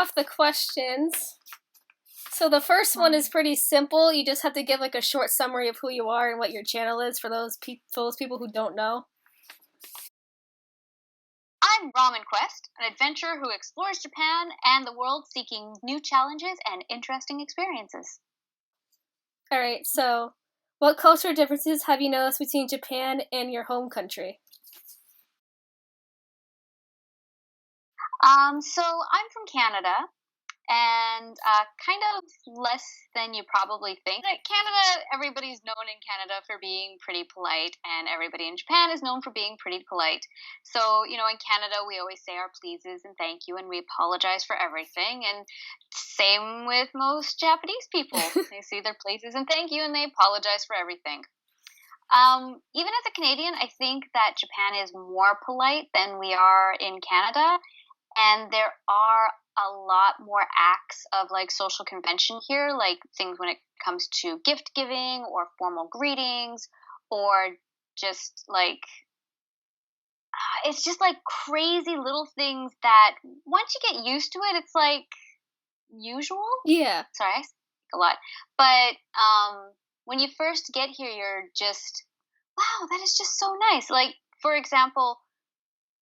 off the questions. So the first one is pretty simple. You just have to give like a short summary of who you are and what your channel is for those people who don't know. I'm Ramen Quest, an adventurer who explores Japan and the world seeking new challenges and interesting experiences. Alright, so what cultural differences have you noticed between Japan and your home country? So I'm from Canada, and kind of less than you probably think. Like Canada, everybody's known in Canada for being pretty polite, and everybody in Japan is known for being pretty polite. So, in Canada, we always say our pleases and thank you, and we apologize for everything. And same with most Japanese people. They say their pleases and thank you, and they apologize for everything. Even as a Canadian, I think that Japan is more polite than we are in Canada. And there are a lot more acts of like social convention here, like things when it comes to gift giving or formal greetings, or just like it's just like crazy little things that once you get used to it, it's like usual. Yeah. Sorry, I speak a lot. But when you first get here, you're just, wow, that is just so nice. Like, for example,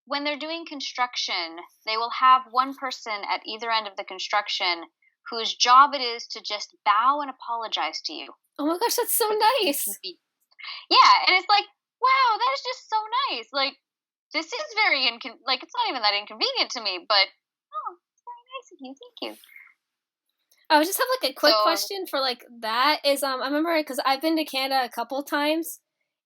when they're doing construction, they will have one person at either end of the construction whose job it is to just bow and apologize to you. Oh my gosh, that's so nice. Yeah, and it's like, wow, that is just so nice. Like, this is very it's not even that inconvenient to me, but it's very nice of you. Thank you. I would just have like a quick question for like that is I remember because I've been to Canada a couple times.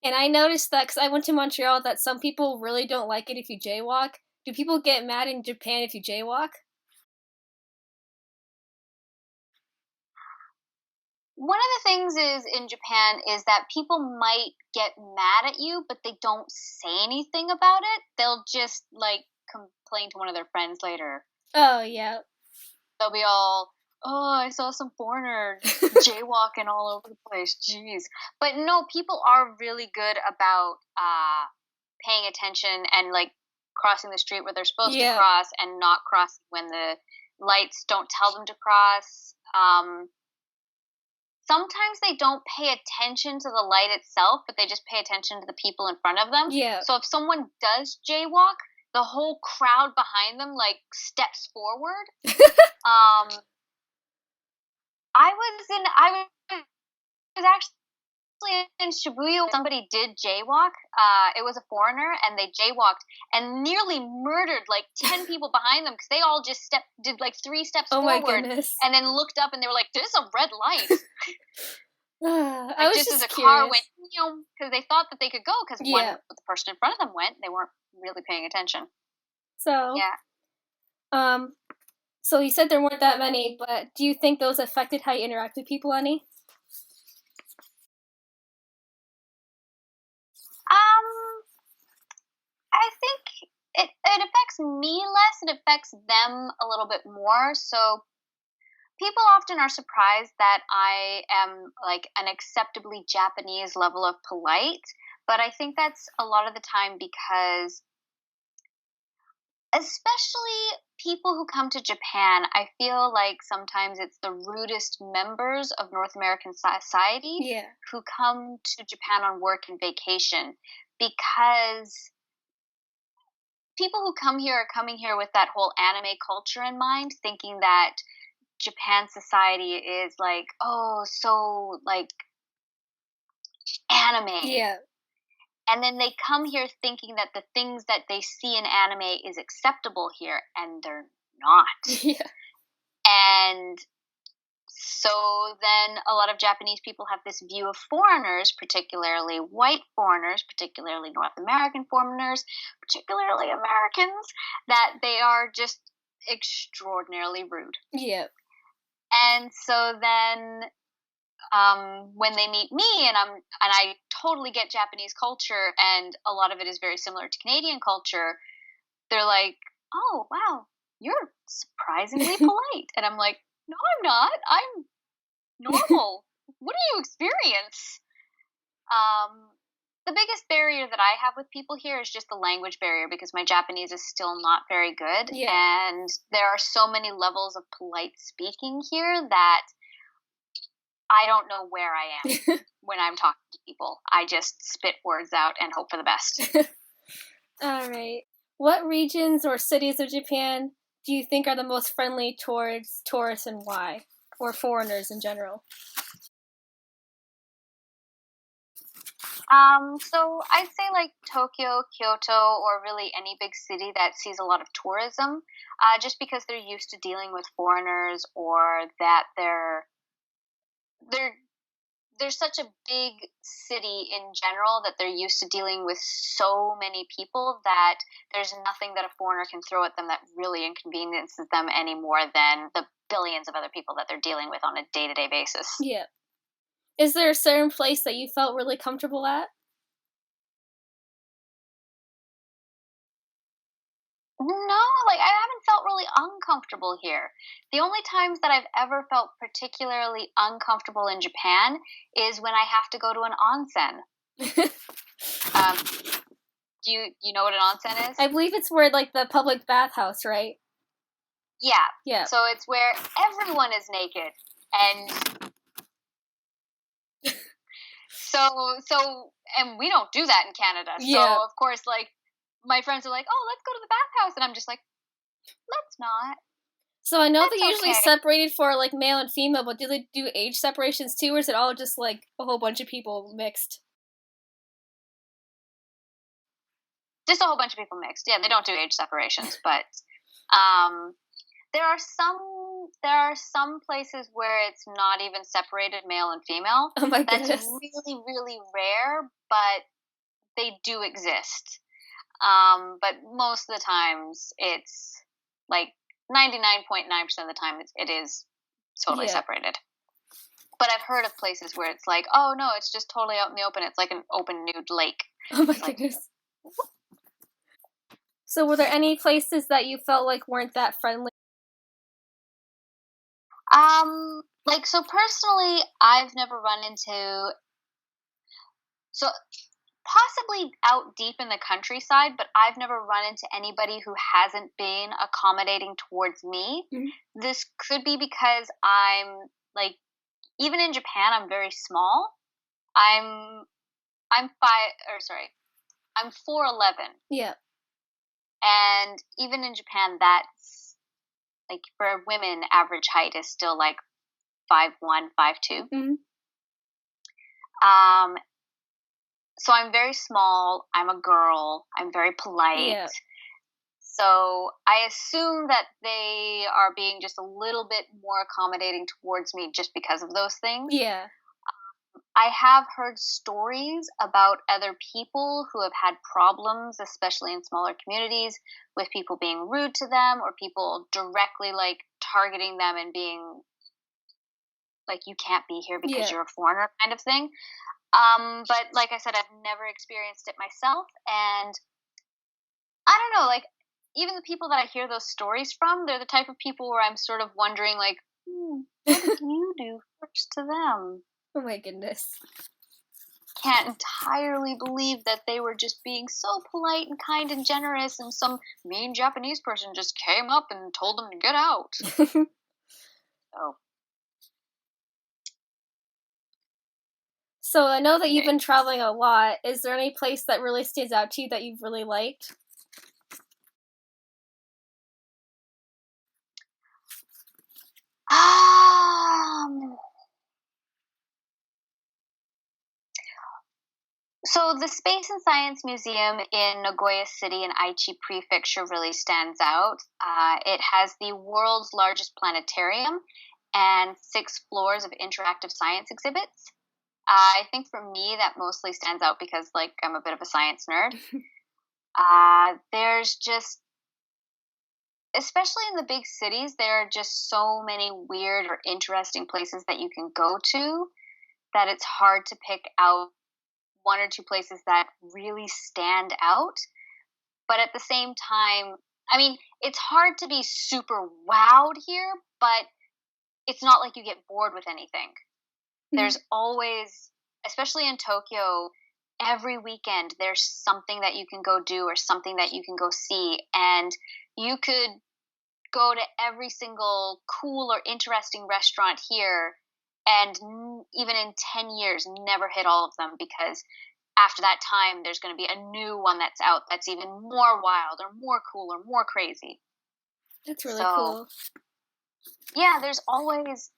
And I noticed that, because I went to Montreal, that some people really don't like it if you jaywalk. Do people get mad in Japan if you jaywalk? One of the things is in Japan is that people might get mad at you, but they don't say anything about it. They'll just, like, complain to one of their friends later. Oh, yeah. They'll be all, oh, I saw some foreigner jaywalking all over the place. Jeez. But no, people are really good about paying attention and like crossing the street where they're supposed to cross and not crossing when the lights don't tell them to cross. Sometimes they don't pay attention to the light itself, but they just pay attention to the people in front of them. Yeah. So if someone does jaywalk, the whole crowd behind them like steps forward. I was actually in Shibuya. Somebody did jaywalk. It was a foreigner, and they jaywalked and nearly murdered like 10 people behind them because they all just did like 3 steps forward, my goodness. And then looked up and they were like, "There's a red light." I was just as a curious. car went, because they thought that they could go because the person in front of them went. They weren't really paying attention. So yeah. So you said there weren't that many, but do you think those affected how you interact with people any? I think it affects me less. It affects them a little bit more. So people often are surprised that I am like an acceptably Japanese level of polite, but I think that's a lot of the time because especially people who come to Japan, I feel like sometimes it's the rudest members of North American society who come to Japan on work and vacation, because people who come here are coming here with that whole anime culture in mind, thinking that Japan society is like, oh, so like anime. Yeah. And then they come here thinking that the things that they see in anime is acceptable here, and they're not. Yeah. And so then a lot of Japanese people have this view of foreigners, particularly white foreigners, particularly North American foreigners, particularly Americans, that they are just extraordinarily rude. Yeah. And so then when they meet me, and I totally get Japanese culture, and a lot of it is very similar to Canadian culture, they're like, oh, wow, you're surprisingly polite. And I'm like, no, I'm not. I'm normal. What do you experience? the biggest barrier that I have with people here is just the language barrier, because my Japanese is still not very good. Yeah. And there are so many levels of polite speaking here that I don't know where I am when I'm talking to people. I just spit words out and hope for the best. All right. What regions or cities of Japan do you think are the most friendly towards tourists, and why? Or foreigners in general? So I'd say like Tokyo, Kyoto, or really any big city that sees a lot of tourism, just because they're used to dealing with foreigners, or that they're such a big city in general that they're used to dealing with so many people that there's nothing that a foreigner can throw at them that really inconveniences them any more than the billions of other people that they're dealing with on a day-to-day basis. Yeah. Is there a certain place that you felt really comfortable at? No, like I haven't felt really uncomfortable here. The only times that I've ever felt particularly uncomfortable in Japan is when I have to go to an onsen. Um, do you know what an onsen is? I believe it's where, like, the public bathhouse, right? Yeah. Yeah. So it's where everyone is naked, and and we don't do that in Canada. Yeah. So of course, like, my friends are like, "Oh, let's go to the bathhouse," and I'm just like, "Let's not." So I know That's they're usually okay. separated for, like, male and female, but do they do age separations too, or is it all just, like, a whole bunch of people mixed? Just a whole bunch of people mixed. Yeah, they don't do age separations, but um, there are some places where it's not even separated male and female. Oh my That's goodness. really, really rare, but they do exist. But most of the times, it's like 99.9% of the time, it is totally Yeah. separated. But I've heard of places where it's like, oh no, it's just totally out in the open. It's like an open nude lake. Oh my Like, goodness. So were there any places that you felt like weren't that friendly? like, so personally, I've never run into, so possibly out deep in the countryside, but I've never run into anybody who hasn't been accommodating towards me. Mm-hmm. This could be because I'm like, even in Japan, I'm very small. I'm 4'11", Yeah. and even in Japan, that's like, for women, average height is still like 5'1", 5'2". Mm-hmm. So I'm very small. I'm a girl. I'm very polite. Yeah. So I assume that they are being just a little bit more accommodating towards me just because of those things. Yeah. I have heard stories about other people who have had problems, especially in smaller communities, with people being rude to them, or people directly like targeting them and being like, you can't be here because Yeah. you're a foreigner, kind of thing. But like I said, I've never experienced it myself, and I don't know, like, even the people that I hear those stories from, they're the type of people where I'm sort of wondering, like, what did you do first to them? Oh my goodness. Can't entirely believe that they were just being so polite and kind and generous, and some mean Japanese person just came up and told them to get out. So, So I know that you've been traveling a lot. Is there any place that really stands out to you that you've really liked? So the Space and Science Museum in Nagoya City in Aichi Prefecture really stands out. It has the world's largest planetarium and 6 floors of interactive science exhibits. I think for me that mostly stands out because, like, I'm a bit of a science nerd. There's just, especially in the big cities, there are just so many weird or interesting places that you can go to that it's hard to pick out 1 or 2 places that really stand out. But at the same time, I mean, it's hard to be super wowed here, but it's not like you get bored with anything. Mm-hmm. There's always, especially in Tokyo, every weekend there's something that you can go do or something that you can go see, and you could go to every single cool or interesting restaurant here and even in 10 years never hit all of them, because after that time there's going to be a new one that's out that's even more wild or more cool or more crazy. That's really So cool. yeah, there's always,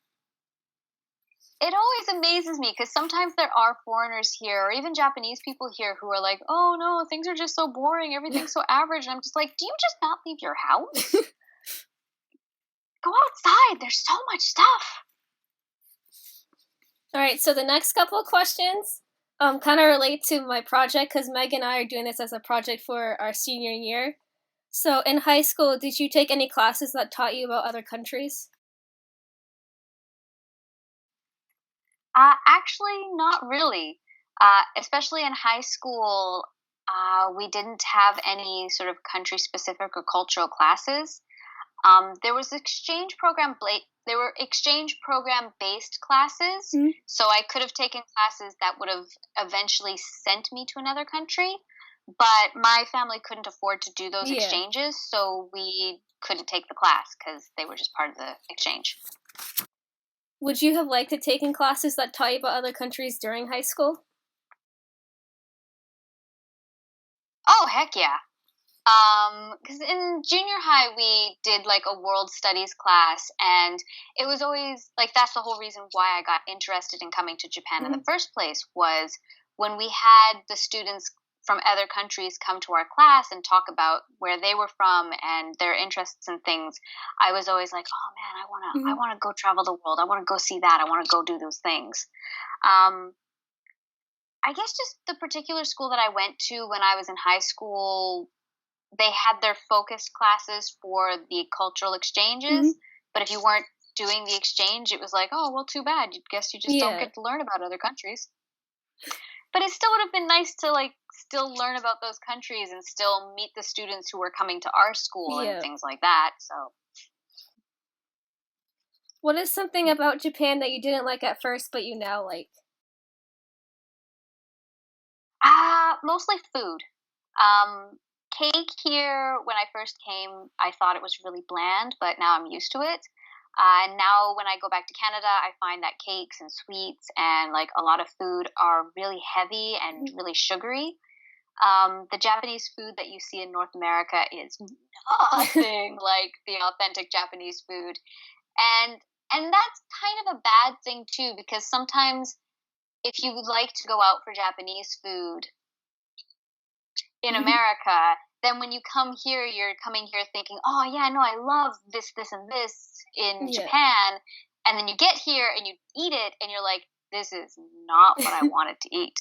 it always amazes me because sometimes there are foreigners here or even Japanese people here who are like, oh no, things are just so boring, everything's so average, and I'm just like, do you just not leave your house? Go outside, there's so much stuff. All right, so the next couple of questions kind of relate to my project because Meg and I are doing this as a project for our senior year. So in high school, did you take any classes that taught you about other countries? Actually, not really. Especially in high school, we didn't have any sort of country specific or cultural classes. There was exchange program. There were exchange program based classes, Mhm. so I could have taken classes that would have eventually sent me to another country. But my family couldn't afford to do those Yeah. exchanges, so we couldn't take the class because they were just part of the exchange. Would you have liked to take in classes that taught you about other countries during high school? Oh, heck yeah. Because in junior high we did like a world studies class, and it was always like that's the whole reason why I got interested in coming to Japan in the first place, was when we had the students from other countries come to our class and talk about where they were from and their interests and things. I was always like, oh man, I want to go travel the world. I want to go see that. I want to go do those things. Um, I guess just the particular school that I went to when I was in high school, they had their focus classes for the cultural exchanges, but if you weren't doing the exchange, it was like, oh, well, too bad. You guess you just don't Yeah. get to learn about other countries. But it still would have been nice to like still learn about those countries and still meet the students who were coming to our school and Yeah. things like that. So, What is something about Japan that you didn't like at first but you now like? mostly food. Um, Cake here, when I first came, I thought it was really bland, but now I'm used to it. And now when I go back to Canada, I find that cakes and sweets and like a lot of food are really heavy and really sugary. The Japanese food that you see in North America is nothing like the authentic Japanese food, and that's kind of a bad thing too, because sometimes if you like to go out for Japanese food in America, then when you come here, you're coming here thinking, oh, yeah, no, I love this, this, and this in Yeah. Japan. And then you get here and you eat it and you're like, this is not what I wanted to eat.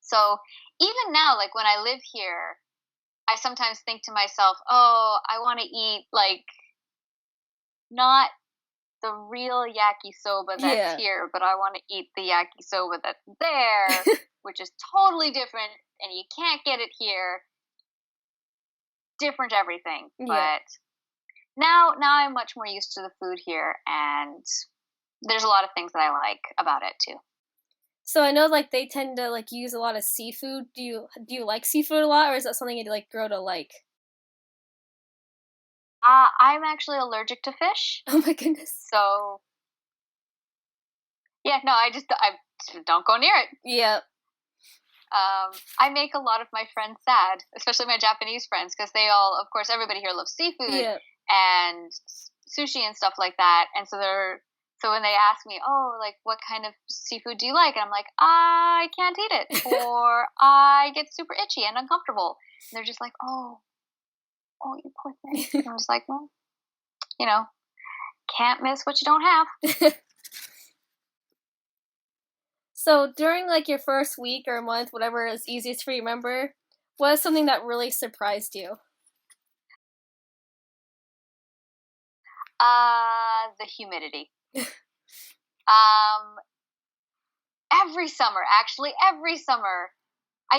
So even now, like when I live here, I sometimes think to myself, oh, I want to eat like not the real yakisoba that's here, but I want to eat the yakisoba that's there, which is totally different and you can't get it here. Different everything. Yeah. But now I'm much more used to the food here, and there's a lot of things that I like about it too. So I know like they tend to like use a lot of seafood. Do you like seafood a lot, or is that something you like grow to like? I'm actually allergic to fish, Oh my goodness. so yeah, no, I don't go near it. Yeah. I make a lot of my friends sad, especially my Japanese friends, because they all, of course, everybody here loves seafood and sushi and stuff like that, and so when they ask me, oh, like what kind of seafood do you like, and I'm like, I can't eat it, or I get super itchy and uncomfortable, and they're just like, oh, you poor thing. And I'm just like, well, can't miss what you don't have. So during like your first week or month, whatever is easiest for you to remember, what is something that really surprised you? The humidity. Um, every summer, I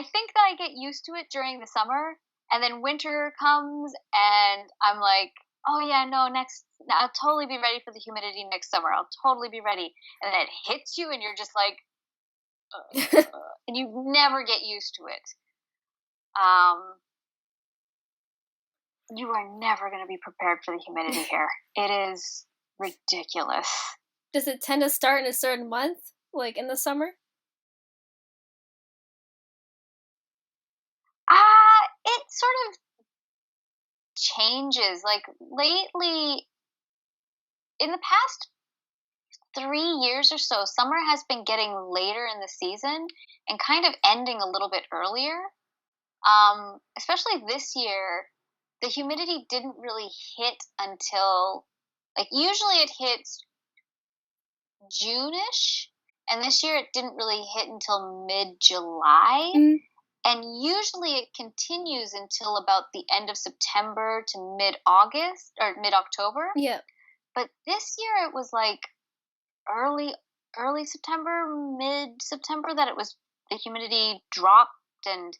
think that I get used to it during the summer, and then winter comes, and I'm like, oh yeah, no, I'll totally be ready for the humidity next summer. I'll totally be ready, and then it hits you, and you're just like, and you never get used to it. You are never going to be prepared for the humidity here. It is ridiculous. Does it tend to start in a certain month, like in the summer? It sort of changes. Like lately, in the past 3 years or so, summer has been getting later in the season and kind of ending a little bit earlier. Especially this year, the humidity didn't really hit until, like, usually it hits June-ish, and this year it didn't really hit until mid-July. And usually it continues until about the end of September to mid-August or mid-October. Yeah. But this year it was like early September, mid-September that the humidity dropped, and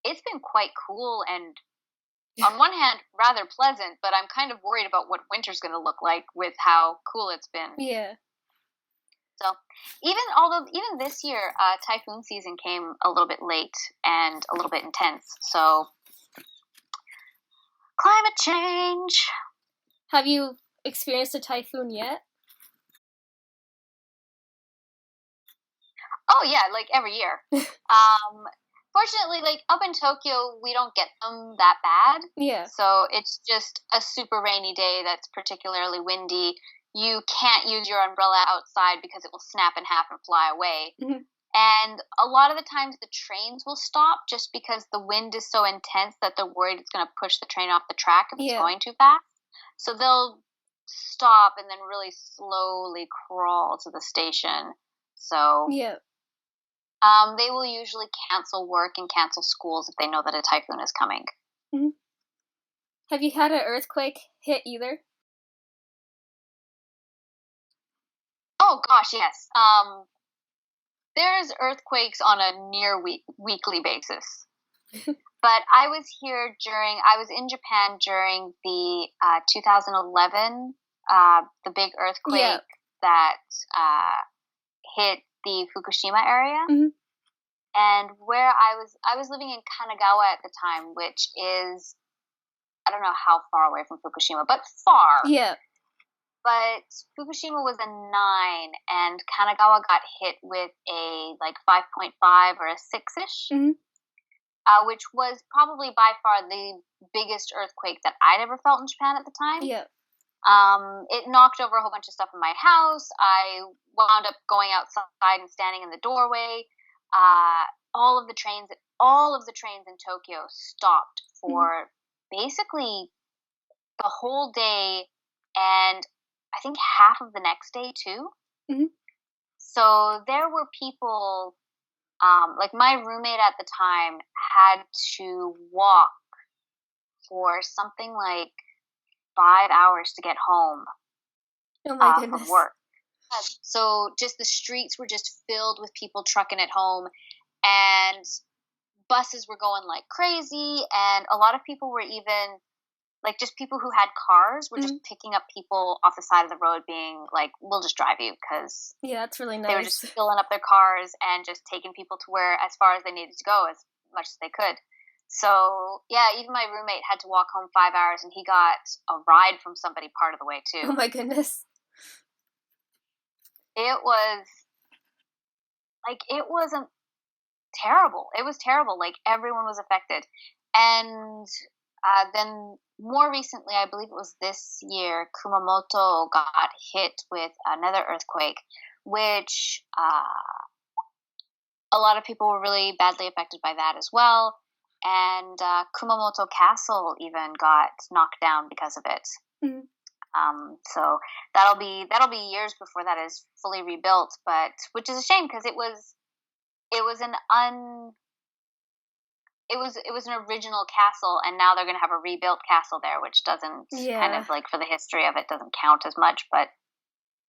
it's been quite cool and on one hand rather pleasant, but I'm kind of worried about what winter's going to look like with how cool it's been. Yeah. So even this year, typhoon season came a little bit late and a little bit intense. So climate change. Have you experienced a typhoon yet? Oh yeah, like every year. Fortunately, like up in Tokyo, we don't get them that bad. Yeah. So it's just a super rainy day that's particularly windy. You can't use your umbrella outside because it will snap in half and fly away. Mm-hmm. And a lot of the times the trains will stop just because the wind is so intense that they're worried it's going to push the train off the track if it's going too fast. So they'll stop and then really slowly crawl to the station. So they will usually cancel work and cancel schools if they know that a typhoon is coming. Mm-hmm. Have you had an earthquake hit either? Oh gosh, yes. There's earthquakes on a near weekly basis. But I was in Japan during the 2011, the big earthquake that hit the Fukushima area. Mm-hmm. And where I was living in Kanagawa at the time, which is, I don't know how far away from Fukushima, but far. Yeah. But Fukushima was a 9, and Kanagawa got hit with a like 5.5 or a 6-ish, which was probably by far the biggest earthquake that I'd ever felt in Japan at the time. Yeah. It knocked over a whole bunch of stuff in my house. I wound up going outside and standing in the doorway. All of the trains in Tokyo stopped for basically the whole day, and I think half of the next day too. Mm-hmm. So there were people, like my roommate at the time had to walk for something like 5 hours to get home from work. So just the streets were just filled with people trucking it home, and buses were going like crazy, and a lot of people were even, like, just people who had cars were just picking up people off the side of the road being like, we'll just drive you, because that's really nice. They were just filling up their cars and just taking people to as far as they needed to go as much as they could. So yeah, even my roommate had to walk home 5 hours, and he got a ride from somebody part of the way too. Oh my goodness. It was terrible. It was terrible. Like, everyone was affected. And then more recently, I believe it was this year, Kumamoto got hit with another earthquake, which a lot of people were really badly affected by that as well. And Kumamoto Castle even got knocked down because of it. Mm-hmm. So that'll be years before that is fully rebuilt, but which is a shame, because it was an original castle, and now they're going to have a rebuilt castle there, which doesn't kind of, like, for the history of it, doesn't count as much, but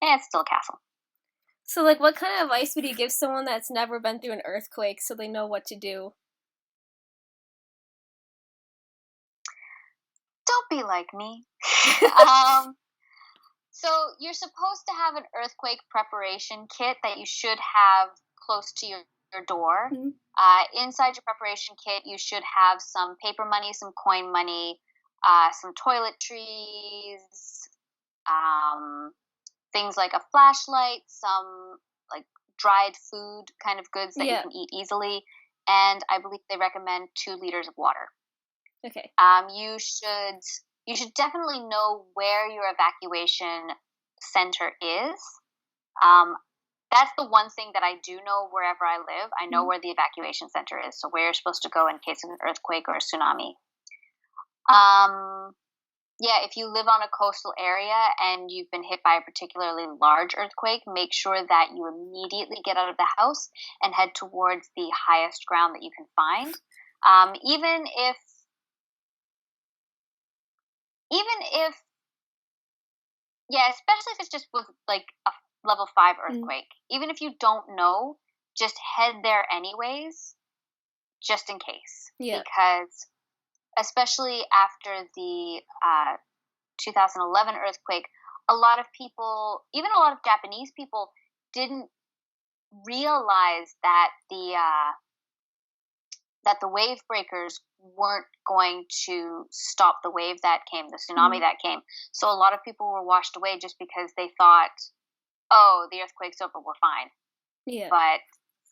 it's still a castle. So, like, what kind of advice would you give someone that's never been through an earthquake so they know what to do? Don't be like me. So you're supposed to have an earthquake preparation kit that you should have close to your door. Mm-hmm. Inside your preparation kit, you should have some paper money, some coin money, some toiletries, things like a flashlight, some like dried food kind of goods that you can eat easily, and I believe they recommend 2 liters of water. Okay. You should definitely know where your evacuation center is. That's the one thing that I do know wherever I live. I know where the evacuation center is, so where you're supposed to go in case of an earthquake or a tsunami. Yeah, if you live on a coastal area and you've been hit by a particularly large earthquake, make sure that you immediately get out of the house and head towards the highest ground that you can find. Especially if it's just with like a level 5 earthquake. Even if you don't know, just head there anyways, just in case. Yeah. Because especially after the 2011 earthquake, a lot of people, even a lot of Japanese people, didn't realize that the wave breakers weren't going to stop the wave that came, the tsunami that came. So a lot of people were washed away just because they thought, oh, the earthquake's over, we're fine. Yeah. But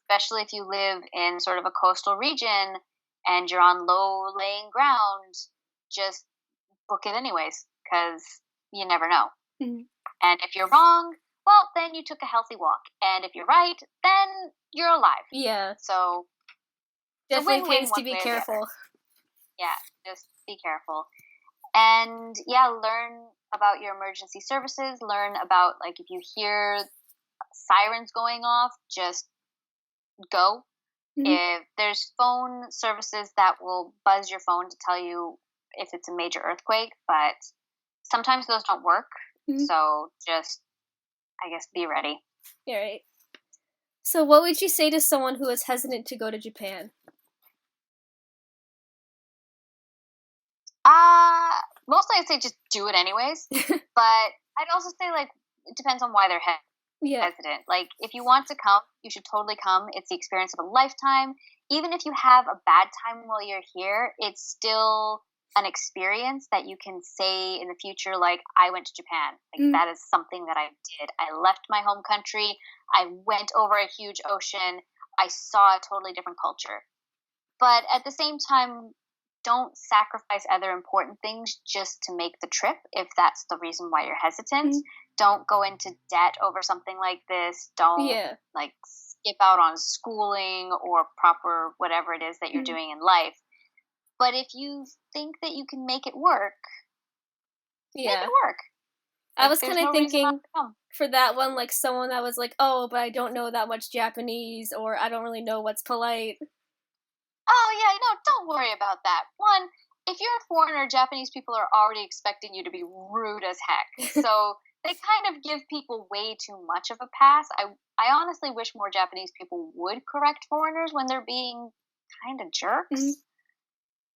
especially if you live in sort of a coastal region and you're on low-laying ground, just book it anyways, because you never know. And if you're wrong, well, then you took a healthy walk. And if you're right, then you're alive. Yeah. So definitely pays to be careful. Yeah, just be careful. And yeah, learn about your emergency services. Learn about, like, if you hear sirens going off, just go. If there's phone services that will buzz your phone to tell you if it's a major earthquake, but sometimes those don't work. So just, I guess, be ready. Yeah, right. So what would you say to someone who is hesitant to go to Japan? Mostly I'd say just do it anyways. But I'd also say, like, it depends on why they're hesitant. Like, if you want to come, you should totally come. It's the experience of a lifetime. Even if you have a bad time while you're here, it's still an experience that you can say in the future, like, I went to Japan. Like, that is something that I did. I left my home country. I went over a huge ocean. I saw a totally different culture. But at the same time, don't sacrifice other important things just to make the trip, if that's the reason why you're hesitant. Don't go into debt over something like this. Don't like skip out on schooling or proper whatever it is that you're doing in life. But if you think that you can make it work, make it work. I was kind of thinking for that one, like someone that was like, oh, but I don't know that much Japanese, or I don't really know what's polite. Oh, yeah, no, don't worry about that. One, if you're a foreigner, Japanese people are already expecting you to be rude as heck. So they kind of give people way too much of a pass. I honestly wish more Japanese people would correct foreigners when they're being kind of jerks.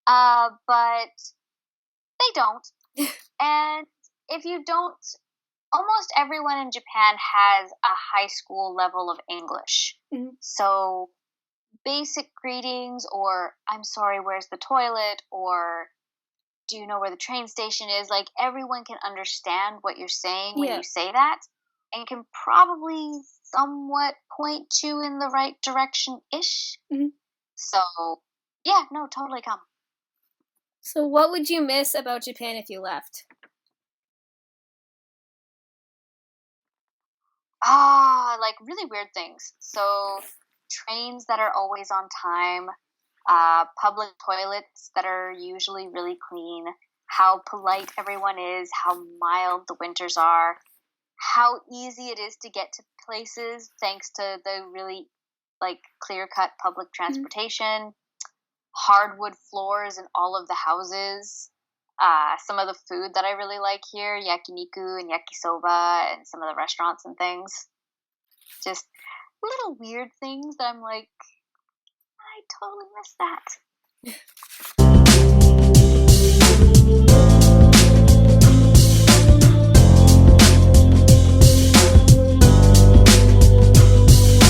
But they don't. And if you don't, almost everyone in Japan has a high school level of English. So basic greetings, or I'm sorry, where's the toilet, or do you know where the train station is? Like, everyone can understand what you're saying when you say that, and can probably somewhat point you in the right direction-ish. So, yeah, no, totally come. So what would you miss about Japan if you left? Like really weird things. So trains that are always on time, public toilets that are usually really clean, how polite everyone is, how mild the winters are, how easy it is to get to places thanks to the really like clear-cut public transportation, hardwood floors in all of the houses, some of the food that I really like here, yakiniku and yakisoba, and some of the restaurants and things. Just little weird things that I'm like, I totally miss that.